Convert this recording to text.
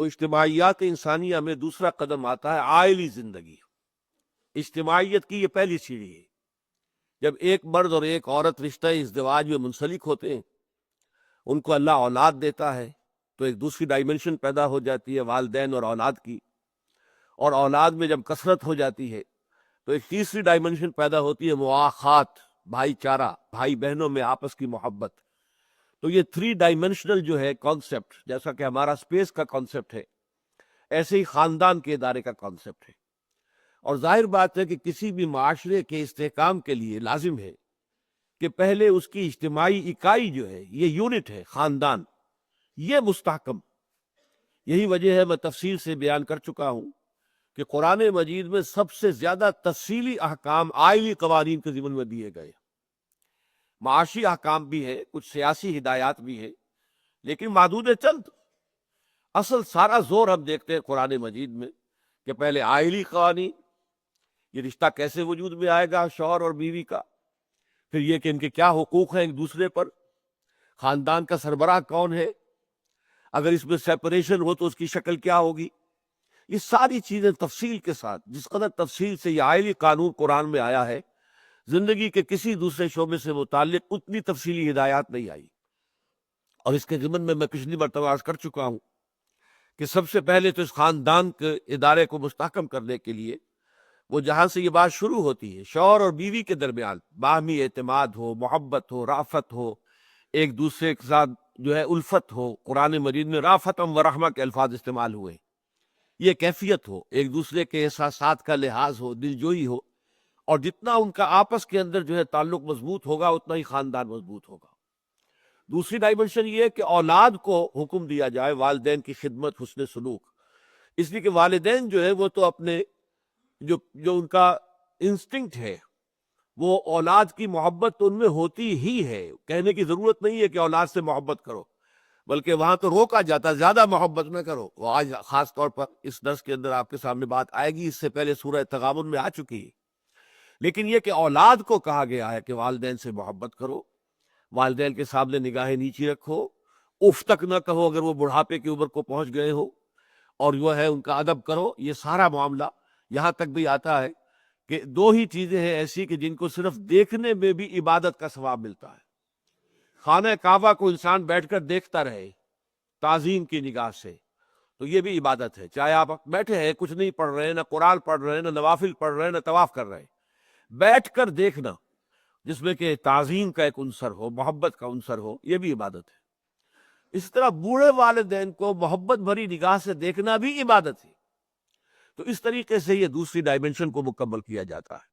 تو اجتماعیات انسانیہ میں دوسرا قدم آتا ہے عائلی زندگی. اجتماعیت کی یہ پہلی سیڑھی ہے. جب ایک مرد اور ایک عورت رشتہ ازدواج میں منسلک ہوتے ہیں، ان کو اللہ اولاد دیتا ہے، تو ایک دوسری ڈائمنشن پیدا ہو جاتی ہے والدین اور اولاد کی. اور اولاد میں جب کثرت ہو جاتی ہے تو ایک تیسری ڈائمنشن پیدا ہوتی ہے مواخات، بھائی چارہ، بھائی بہنوں میں آپس کی محبت. تو یہ 3 ڈائمنشنل جو ہے کانسیپٹ، جیسا کہ ہمارا اسپیس کا کانسیپٹ ہے، ایسے ہی خاندان کے ادارے کا کانسیپٹ ہے. اور ظاہر بات ہے کہ کسی بھی معاشرے کے استحکام کے لیے لازم ہے کہ پہلے اس کی اجتماعی اکائی جو ہے، یہ یونٹ ہے خاندان، یہ مستحکم. یہی وجہ ہے، میں تفصیل سے بیان کر چکا ہوں کہ قرآن مجید میں سب سے زیادہ تفصیلی احکام آئلی قوانین کے ضمن میں دیے گئے. معاشی احکام بھی ہے، کچھ سیاسی ہدایات بھی ہے، لیکن محدود چند. اصل سارا زور ہم دیکھتے ہیں قرآن مجید میں کہ پہلے آئلی قوانین، یہ رشتہ کیسے وجود میں آئے گا شوہر اور بیوی کا، پھر یہ کہ ان کے کیا حقوق ہیں ایک دوسرے پر، خاندان کا سربراہ کون ہے، اگر اس میں سیپریشن ہو تو اس کی شکل کیا ہوگی. یہ ساری چیزیں تفصیل کے ساتھ، جس قدر تفصیل سے یہ آئلی قانون قرآن میں آیا ہے، زندگی کے کسی دوسرے شعبے سے متعلق اتنی تفصیلی ہدایات نہیں آئی. اور اس کے ضمن میں پچھلی مرتبہ عرض کر چکا ہوں کہ سب سے پہلے تو اس خاندان کے ادارے کو مستحکم کرنے کے لیے وہ جہاں سے یہ بات شروع ہوتی ہے، شوہر اور بیوی کے درمیان باہمی اعتماد ہو، محبت ہو، رافت ہو، ایک دوسرے کے ساتھ جو ہے الفت ہو. قرآن مجید میں رافتم و رحمہ کے الفاظ استعمال ہوئے. یہ کیفیت ہو، ایک دوسرے کے احساسات کا لحاظ ہو، دلجوئی ہو. اور جتنا ان کا آپس کے اندر جو ہے تعلق مضبوط ہوگا، اتنا ہی خاندان مضبوط ہوگا. دوسری ڈائمنشن یہ ہے کہ اولاد کو حکم دیا جائے والدین کی خدمت، حسن سلوک. اس لیے کہ والدین جو ہے وہ تو اپنے جو ان کا انسٹنکٹ ہے، وہ اولاد کی محبت تو ان میں ہوتی ہی ہے. کہنے کی ضرورت نہیں ہے کہ اولاد سے محبت کرو، بلکہ وہاں تو روکا جاتا، زیادہ محبت نہ کرو. وہ آج خاص طور پر اس درس کے اندر آپ کے سامنے بات آئے گی، اس سے پہلے سورہ تغابن میں آ چکی ہے. لیکن یہ کہ اولاد کو کہا گیا ہے کہ والدین سے محبت کرو، والدین کے سامنے نگاہیں نیچی رکھو، اف تک نہ کہو اگر وہ بڑھاپے کی عمر کو پہنچ گئے ہو، اور جو ہے ان کا ادب کرو. یہ سارا معاملہ یہاں تک بھی آتا ہے کہ 2 ہی چیزیں ہیں ایسی کہ جن کو صرف دیکھنے میں بھی عبادت کا ثواب ملتا ہے. خانہ کعبہ کو انسان بیٹھ کر دیکھتا رہے تعظیم کی نگاہ سے، تو یہ بھی عبادت ہے. چاہے آپ بیٹھے ہیں، کچھ نہیں پڑھ رہے ہیں، نہ قرآن پڑھ رہے ہیں، نہ نوافل پڑھ رہے ہیں، نہ طواف کر رہے ہیں، بیٹھ کر دیکھنا جس میں کہ تعظیم کا ایک عنصر ہو، محبت کا عنصر ہو، یہ بھی عبادت ہے. اس طرح بوڑھے والدین کو محبت بھری نگاہ سے دیکھنا بھی عبادت ہے. تو اس طریقے سے یہ دوسری ڈائمنشن کو مکمل کیا جاتا ہے.